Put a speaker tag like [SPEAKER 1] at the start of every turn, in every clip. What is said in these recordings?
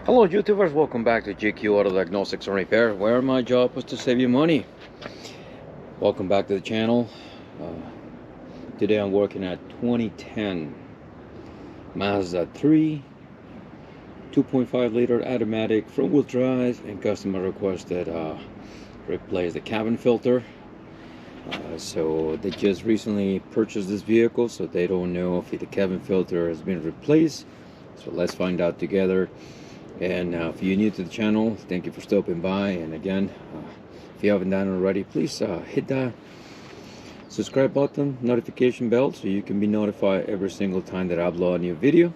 [SPEAKER 1] Hello YouTubers, welcome back to GQ Auto Diagnostics and Repair, where my job was to save you money. Welcome back to the channel. Today I'm working at 2010 Mazda 3 2.5 liter automatic front wheel drive, and customer requested replace the cabin filter. So they just recently purchased this vehicle, so they don't know if the cabin filter has been replaced. So let's find out together. And if you're new to the channel, thank you for stopping by. And again, if you haven't done it already, please hit that subscribe button, notification bell, so you can be notified every single time that I upload a new video.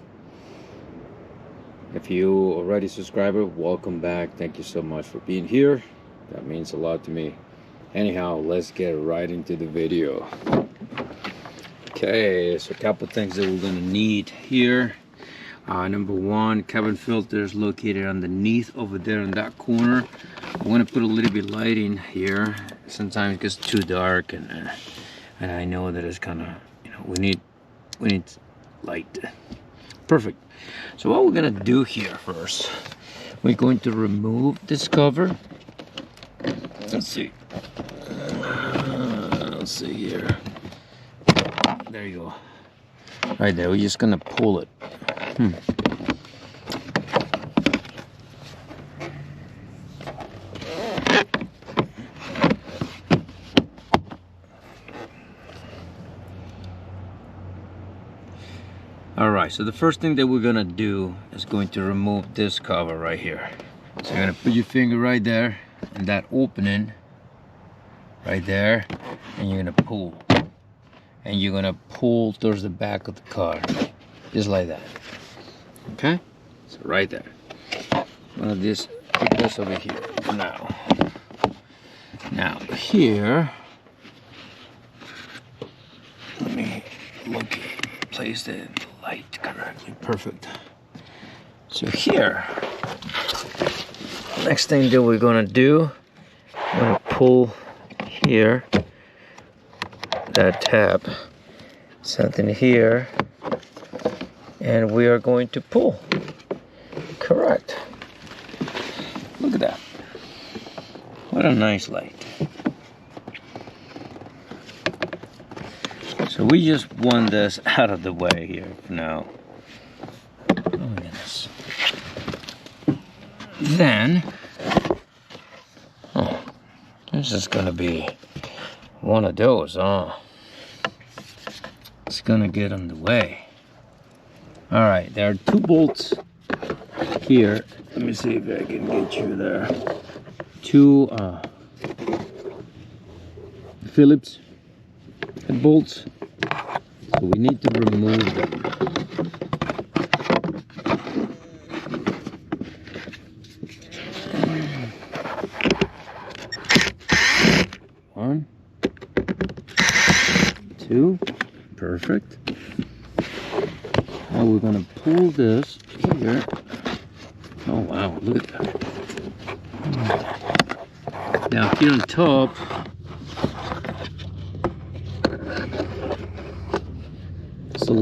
[SPEAKER 1] If you already subscriber, welcome back. Thank you so much for being here. That means a lot to me. Anyhow, let's get right into the video. Okay, so a couple things that we're gonna need here. Number one, cabin filter is located underneath over there in that corner. I'm gonna put a little bit lighting here. Sometimes it gets too dark, and I know that it's kind of, we need light. Perfect. So what we're gonna do here first, we're going to remove this cover. Let's see. Let's see here. There you go. Right there. We're just gonna pull it. Alright, so the first thing that we're gonna do is going to remove this cover right here. So you're gonna put your finger right there in that opening right there, and you're gonna pull. And you're gonna pull towards the back of the car. Just like that. Okay? So right there. I'm gonna just put this over here for now. Now here, let me look at, place the light correctly. Perfect. So here, next thing that we're gonna do, I'm gonna pull here, that tab, something here, and we are going to pull. Correct. Look at that. What a nice light. So we just want this out of the way here for now. Oh my goodness. Then, this is gonna be one of those, huh? It's gonna get in the way. All right, there are two bolts here. Let me see if I can get you there. Two Phillips head bolts. So we need to remove them. One, two, perfect. Now we're gonna pull this here. Oh wow, look at that. Now here on top, it's a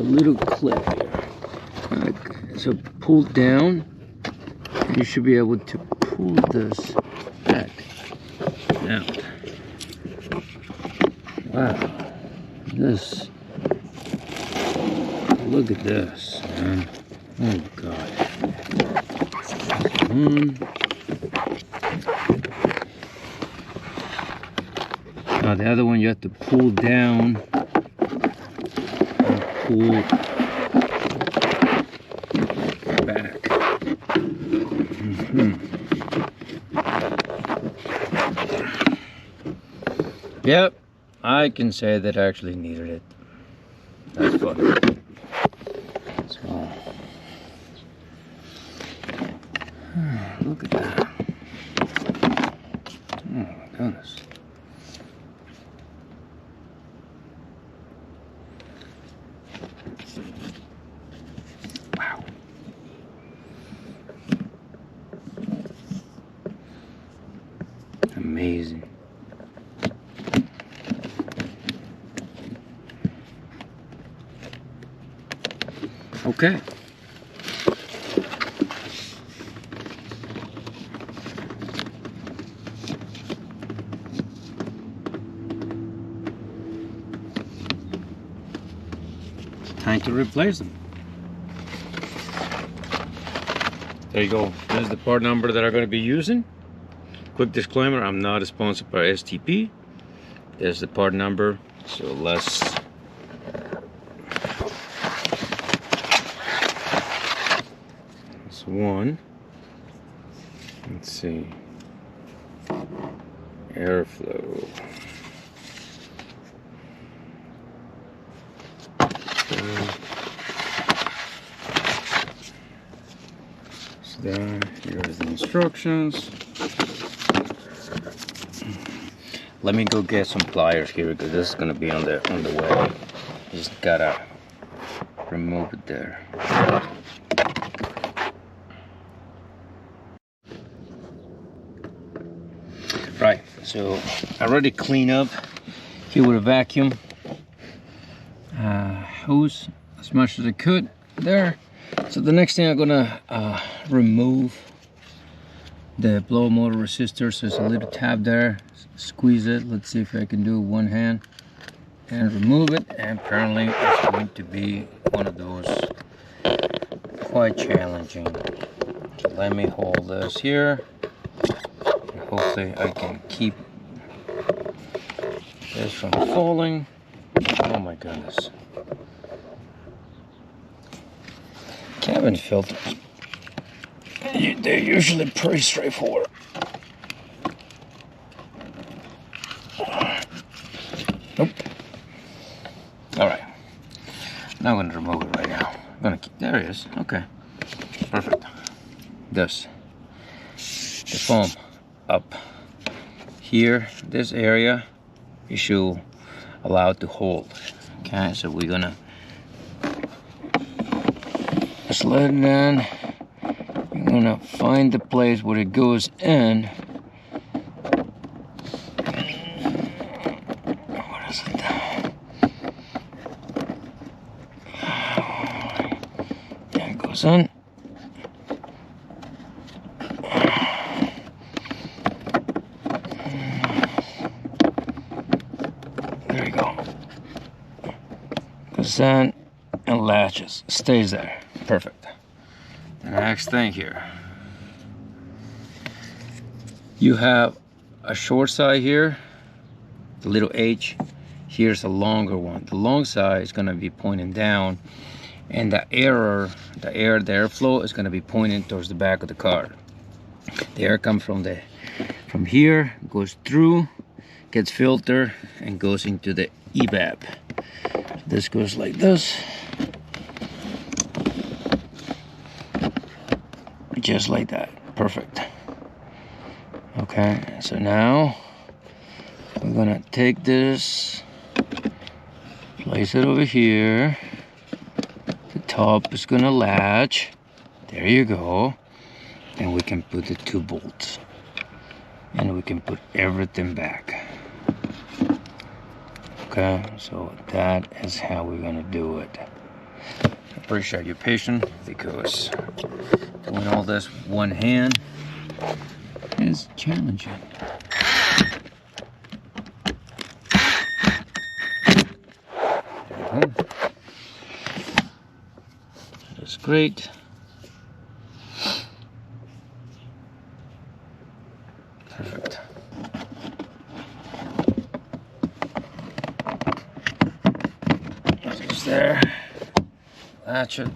[SPEAKER 1] little clip here. So pull down, you should be able to pull this back out. Wow, this, look at this, man. Oh god. Now the other one you have to pull down and pull back. Yep, I can say that I actually needed it. That's funny. So, look at that. Oh my goodness. Wow. Amazing. Okay. time to replace them. There you go. This is the part number that I'm going to be using. Quick disclaimer, I'm not sponsored by STP. There's the part number, so let's one. Let's see. Airflow. So there, here's the instructions. Let me go get some pliers here because this is gonna be on the way. Just gotta remove it there. Right, so I already cleaned up here with a vacuum hose as much as I could there. So the next thing I'm gonna remove the blow motor resistor. So there's a little tab there. Squeeze it. Let's see if I can do one hand and remove it. And apparently it's going to be one of those quite challenging. So let me hold this here. And hopefully I can keep this from falling. Oh my goodness. Cabin filters. They're usually pretty straightforward. Nope. Alright. Now I'm going to remove it right now. I'm going to keep. There it is. Okay. Perfect. This. The foam up here. This area you should allow it to hold. Okay, so we're going to slide it in. You're going to find the place where it goes in. On. There you go. Goes on and latches. Stays there. Perfect. The next thing here. You have a short side here, the little H. Here's a longer one. The long side is going to be pointing down. And the airflow is going to be pointing towards the back of the car. The air comes from here, goes through, gets filtered, and goes into the evap. This goes like this, just like that. Perfect. Okay, so now we're gonna take this, place it over here. Top is gonna latch. There you go. And we can put the 2 bolts. And we can put everything back. Okay, so that is how we're gonna do it. I appreciate your patience because doing all this with one hand is challenging. There you go. That's great. Perfect. It's there. Latch it.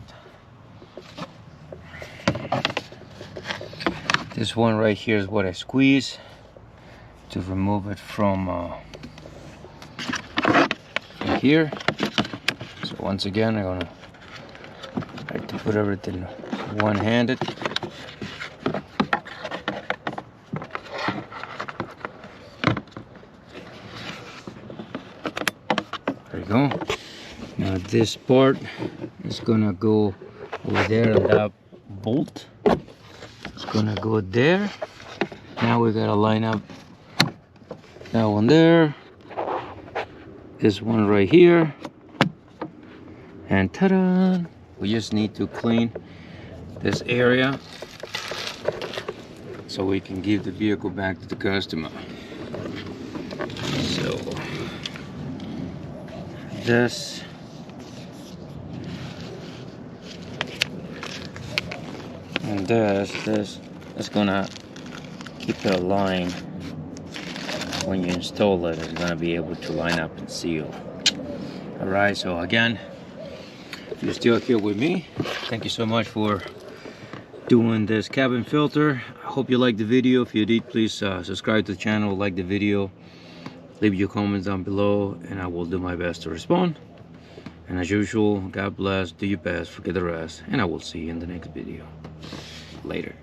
[SPEAKER 1] This one right here is what I squeeze to remove it from here. So once again, I'm gonna try to put everything one-handed. There you go. Now this part is gonna go over there, and that bolt is gonna go there. Now we gotta line up that one there, this one right here, and ta-da! We just need to clean this area so we can give the vehicle back to the customer. So this
[SPEAKER 2] And this is gonna keep it aligned. When you install it, it's gonna be able to line up and seal. Alright, so again, if you're still here with me, thank you so much for doing this cabin filter. I hope you liked the video. If you did, please subscribe to the channel, like the video, leave your comments down below, and I will do my best to respond. And as usual, God bless, do your best, forget the rest, and I will see you in the next video. Later.